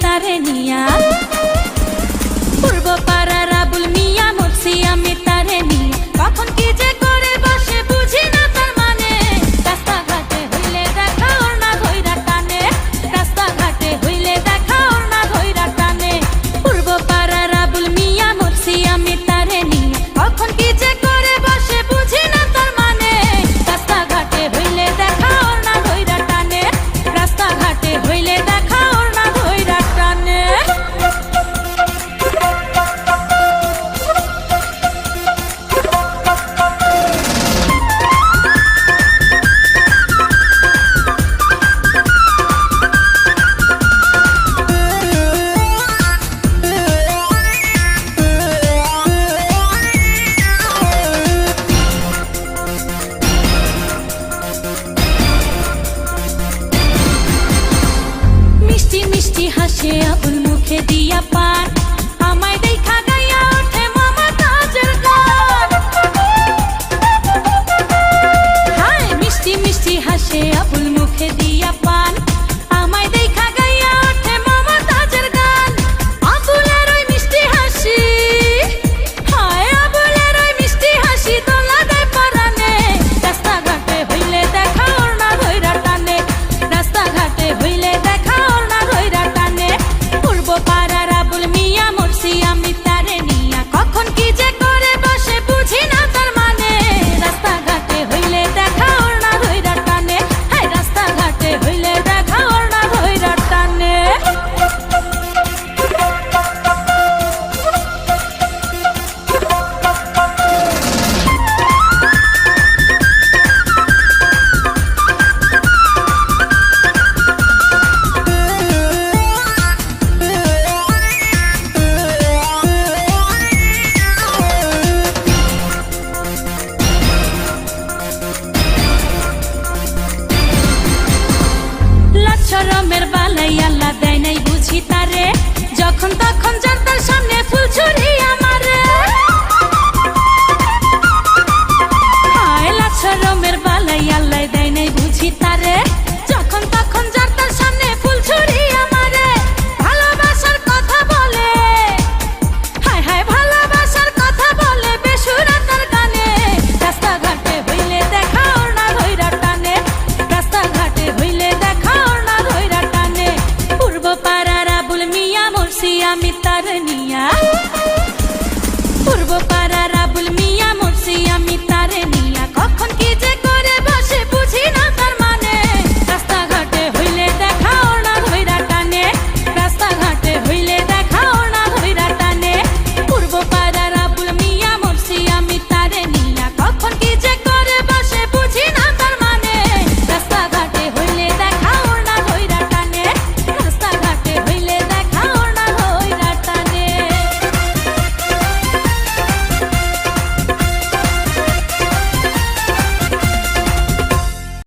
তারে নিয়া পূর্ব পাড়ার আবুল মিয়া মরছি আমি তারে নিয়া কখন কি যে করে বসে বুঝি না তার মানে রাস্তাঘাটে হইলে দেখা ওর না ধইরা টানে রাস্তাঘাটে হইলে দেখা ওর না ধইরা টানে পূর্ব পাড়ার আবুল মিয়া মরছি আমি তারে নিয়া কখন কি যে করে বসে বুঝি না তার মানে রাস্তাঘাটে হইলে দেখা ওর না ধইরা টানে রাস্তাঘাটে হইলে দেখা ওর না ধইরা টানে হাসে আবুল মুখে দিয়া পান আমায় দেখা গাইয়া ওঠে মমতাজের গান হায় মিষ্টি মিষ্টি হাসে আবুল মুখে দিয়া পান আমায় দেখা গাইয়া ওঠে মমতাজের গান আবুলের ওই মিষ্টি হাসি হায় আবুলের ওই মিষ্টি হাসি দোলা দেয় পরানে রাস্তাঘাটে হইলে দেখা ওর না ধইরা টানে রাস্তাঘাটে হইলে দেখা ওর না ধইরা টানে পূর্ব পাড়ার আবুল মিয়া মরছি আমি তারে নিয়া কখন কি যে করে বসে বুঝি না তার মানে রাস্তাঘাটে হইলে দেখা ওর না ধইরা টানে হায় রাস্তাঘাটে হইলে দেখা ওর না ধইরা টানে শরমের বালাই আল্লাহ দেয় নাই বুঝি তারে যখন তখন জানতার সামনে ফুল ছুরি আমারে হায় লাজ শরমের বালাই আল্লাহ দেয় নাই বুঝি তারে যখন তখন জানতার সামনে ফুল ছুরি আমারে ভালোবাসার কথা বলে হায় হায় ভালোবাসার কথা বলে বেসুরা তার গানে রাস্তাঘাটে হইলে দেখা ওর না ধইরা টানে রাস্তাঘাটে হইলে দেখা ওর না ধইরা টানে পূর্ব পাড়ার আবুল মিয়া মরছি আমি তার নিয়া